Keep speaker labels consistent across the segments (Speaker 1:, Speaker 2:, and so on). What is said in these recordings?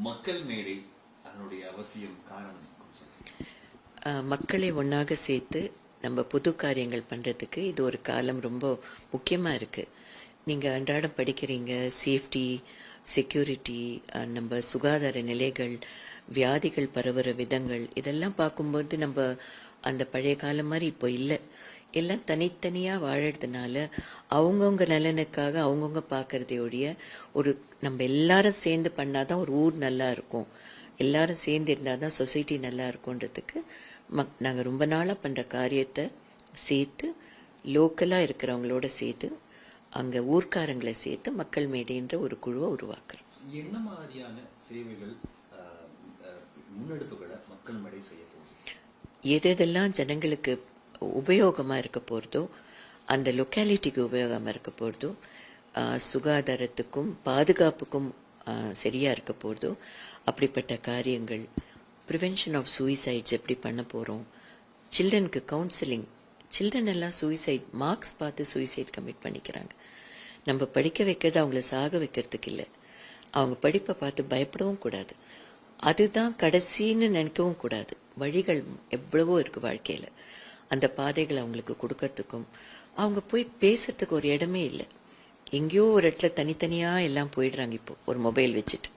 Speaker 1: மக்கள் மேடை அதனுடைய அவசியம் காரணம்
Speaker 2: மக்களை ஒன்றாக சேர்த்து நம்ம புது காரியங்கள் பண்ணுறதுக்கு இது ஒரு காலம் ரொம்ப முக்கியமாக இருக்குது. நீங்கள் அன்றாடம் படிக்கிறீங்க, சேஃப்டி, செக்யூரிட்டி, நம்ம சுகாதார நிலைகள், வியாதிகள் பரவுற விதங்கள், இதெல்லாம் பார்க்கும்போது நம்ம அந்த பழைய காலம் மாதிரி இப்போ இல்லை. எல்லாம் தனித்தனியாக வாழறதுனால அவங்கவுங்க நலனுக்காக அவங்கவுங்க பார்க்கறதையோடைய ஒரு நம்ம எல்லாரும் சேர்ந்து பண்ணாதான் ஒரு ஊர் நல்லா இருக்கும், எல்லாரும் சேர்ந்து இருந்தால் தான் சொசைட்டி நல்லா இருக்கும்ன்றதுக்கு நாங்கள் ரொம்ப நாளாக பண்ணுற காரியத்தை சேர்த்து லோக்கலாக இருக்கிறவங்களோட சேர்த்து அங்கே ஊர்க்காரங்களை சேர்த்து மக்கள் மேடைன்ற ஒரு குழுவை உருவாக்குறோம்.
Speaker 1: என்ன மாதிரியான சேவைகள் முன்னெடுப்புகளை மக்கள் மேடை செய்ய போகுது?
Speaker 2: எதெல்லாம் ஜனங்களுக்கு உபயோகமாக இருக்க போகிறதோ, அந்த லொக்காலிட்டிக்கு உபயோகமாக இருக்க போகிறதோ, சுகாதாரத்துக்கும் பாதுகாப்புக்கும் சரியாக இருக்க போகிறதோ அப்படிப்பட்ட காரியங்கள், ப்ரிவென்ஷன் ஆஃப் சூசைட்ஸ் எப்படி பண்ண போகிறோம், சில்ட்ரனுக்கு கவுன்சிலிங். சில்ட்ரன் எல்லாம் சூசைட் மார்க்ஸ் பார்த்து சூசைட் கமிட் பண்ணிக்கிறாங்க. நம்ம படிக்க வைக்கிறது அவங்கள சாக வைக்கிறதுக்கு இல்லை, அவங்க படிப்பை பார்த்து பயப்படவும் கூடாது, அதுதான் கடைசின்னு நினைக்கவும் கூடாது. வழிகள் எவ்வளவோ இருக்குது வாழ்க்கையில், அந்த பாதைகளை அவங்களுக்கு கொடுக்கறதுக்கும் அவங்க போய் பேசுறதுக்கு ஒரு இடமே இல்லை. எங்கேயோ ஒரு இடத்துல தனித்தனியாக எல்லாம் போயிடுறாங்க. இப்போ ஒரு மொபைல் வச்சுட்டு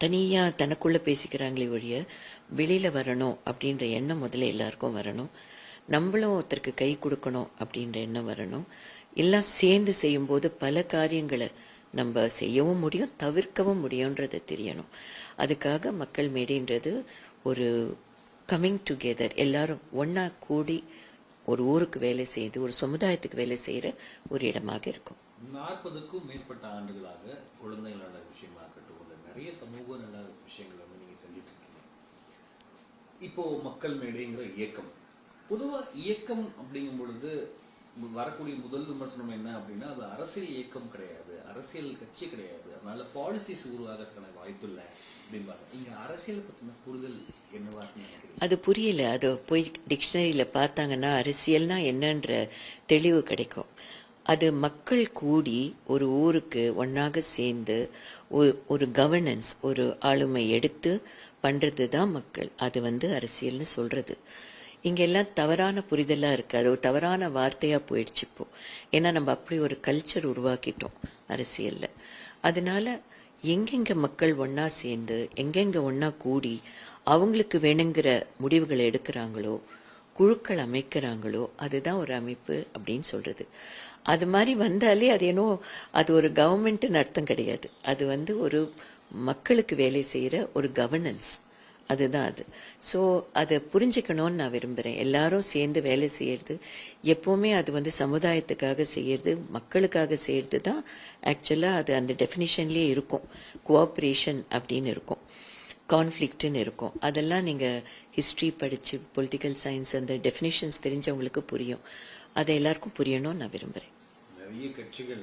Speaker 2: தனியாக தனக்குள்ளே பேசிக்கிறாங்களே ஒழிய வெளியில் வரணும் அப்படின்ற எண்ணம் முதல்ல எல்லாருக்கும் வரணும். நம்மளும் ஒருத்தருக்கு கை கொடுக்கணும் அப்படின்ற எண்ணம் வரணும். எல்லாம் சேர்ந்து செய்யும்போது பல காரியங்களை நம்ம செய்யவும் முடியும், தவிர்க்கவும் முடியுன்றதை தெரியணும். அதுக்காக மக்கள் மேடைன்றது ஒரு கம்மிங் டுகெதர், எல்லாரும் ஒன்னா கூடி ஒரு ஊருக்கு வேலை செய்து ஒரு சமுதாயத்துக்கு வேலை செய்யற ஒரு இடமாக இருக்கும்.
Speaker 1: 40க்கும் மேற்பட்ட ஆண்டுகளாக குழந்தைகள் நல விஷயமாகட்டும், நிறைய சமூக நல விஷயங்கள் நீங்க செஞ்சிட்டு இருக்கீங்க. இப்போ மக்கள் மேடைங்கிற இயக்கம், பொதுவா இயக்கம் அப்படிங்கும் பொழுது வரக்கூடிய முதல் விமர்சனம் என்ன அப்படின்னா, அது அரசியல் இயக்கம் கிடையாது, அரசியல் கட்சி கிடையாது, அதனால பாலிசிஸ் உருவாகிறதுக்கான வாய்ப்பு இல்லை அப்படின்பாங்க. இங்க அரசியல் பத்தின புரிதல் என்னவா நினைக்கிறீங்க?
Speaker 2: அது புரியல. அது போய் டிக்ஷனரியில பார்த்தாங்கன்னா அரசியல்னா என்னன்ற தெளிவு கிடைக்கும். அது மக்கள் கூடி ஒரு ஊருக்கு ஒன்னாக சேர்ந்து ஒரு கவர்னன்ஸ், ஒரு ஆளுமை எடுத்து பண்றது தான் மக்கள். அது அரசியல்னு சொல்றது. இங்க எல்லாம் தவறான புரிதலா இருக்கு, அது ஒரு தவறான வார்த்தையா போயிடுச்சு இப்போ. ஏன்னா நம்ம அப்படி ஒரு கல்ச்சர் உருவாக்கிட்டோம் அரசியல்ல. அதனால எங்கெங்க மக்கள் ஒன்னா சேர்ந்து எங்கெங்க ஒன்னா கூடி அவங்களுக்கு வேணுங்கிற முடிவுகளை எடுக்கிறாங்களோ, குழுக்கள் அமைக்கிறாங்களோ, அதுதான் ஒரு அமைப்பு அப்படின்னு சொல்றது. அது மாதிரி வந்தாலே அது ஏனோ அது ஒரு கவர்மெண்ட்னு அர்த்தம் கிடையாது. அது ஒரு மக்களுக்கு வேலை செய்யற ஒரு கவர்னன்ஸ், அதுதான் அது. ஸோ அதை புரிஞ்சுக்கணும்னு நான் விரும்புகிறேன். எல்லாரும் சேர்ந்து வேலை செய்யறது எப்போவுமே அது சமுதாயத்துக்காக செய்யறது, மக்களுக்காக செய்யறது தான் ஆக்சுவலாக அது அந்த டெஃபினிஷன்லேயே இருக்கும். கோஆப்ரேஷன் அப்படின்னு இருக்கும், கான்ஃப்ளிக்ட்னு இருக்கும். அதெல்லாம் நீங்கள் ஹிஸ்ட்ரி படித்து பொலிட்டிக்கல் சயின்ஸ் அந்த டெஃபினிஷன்ஸ் தெரிஞ்சவங்களுக்கு புரியும். அதை எல்லாருக்கும் புரியணும்னு நான் விரும்புகிறேன்.
Speaker 1: நிறைய கட்சிகள்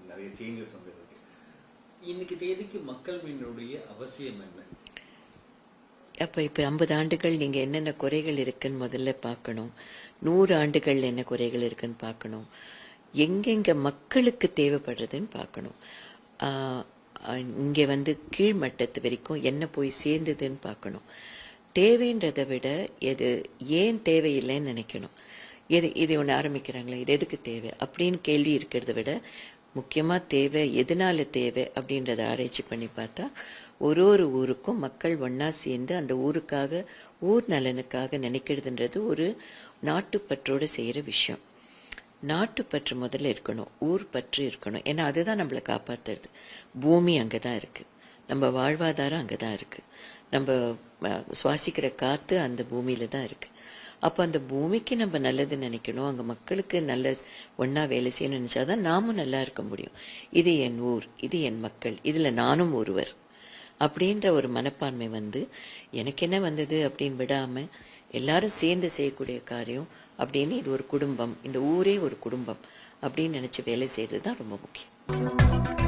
Speaker 1: நிறைய சேஞ்சஸ் வந்துருக்கு. இன்னைக்கு தேதிக்கு மக்கள் மீனுடைய அவசியம் என்ன?
Speaker 2: அப்போ 50 ஆண்டுகள் நீங்கள் என்னென்ன குறைகள் இருக்குன்னு முதல்ல பார்க்கணும். 100 ஆண்டுகள் என்ன குறைகள் இருக்குன்னு பார்க்கணும். எங்கெங்க மக்களுக்கு தேவைப்படுறதுன்னு பார்க்கணும். இங்கே கீழ்மட்டத்து வரைக்கும் என்ன போய் சேர்ந்ததுன்னு பார்க்கணும். தேவைன்றதை விட எது ஏன் தேவையில்லைன்னு நினைக்கணும். இது ஒன்று ஆரம்பிக்கிறாங்களே, இது எதுக்கு தேவை அப்படின்னு கேள்வி இருக்கிறத விட முக்கியமாக தேவை எதனால தேவை அப்படின்றத ஆராய்ச்சி பண்ணி பார்த்தா ஒரு ஊருக்கும் மக்கள் ஒன்னா சேர்ந்து அந்த ஊருக்காக ஊர் நலனுக்காக நினைக்கிறதுன்றது ஒரு நாட்டுப்பற்றோடு செய்கிற விஷயம். நாட்டுப்பற்று முதல்ல இருக்கணும், ஊர் பற்று இருக்கணும். ஏன்னா அதுதான் நம்மளை காப்பாற்றுறது. பூமி அங்கே தான் இருக்குது, நம்ம வாழ்வாதாரம் அங்கே தான் இருக்குது, நம்ம சுவாசிக்கிற காற்று அந்த பூமியில தான் இருக்குது. அப்போ அந்த பூமிக்கு நம்ம நல்லது நினைக்கணும், அங்கே மக்களுக்கு நல்ல ஒன்றா வேலை செய்யணும்னு நினச்சாதான் நாமும் நல்லா இருக்க முடியும். இது என் ஊர், இது என் மக்கள், இதில் நானும் ஒருவர் அப்படின்ற ஒரு மனப்பான்மை எனக்கு என்ன வந்தது அப்படின்னு விடாமல் எல்லாரும் சேர்ந்து செய்யக்கூடிய காரியம் அப்படின்னு இது ஒரு குடும்பம், இந்த ஊரே ஒரு குடும்பம் அப்படின்னு நினச்சி வேலை செய்கிறது தான் ரொம்ப முக்கியம்.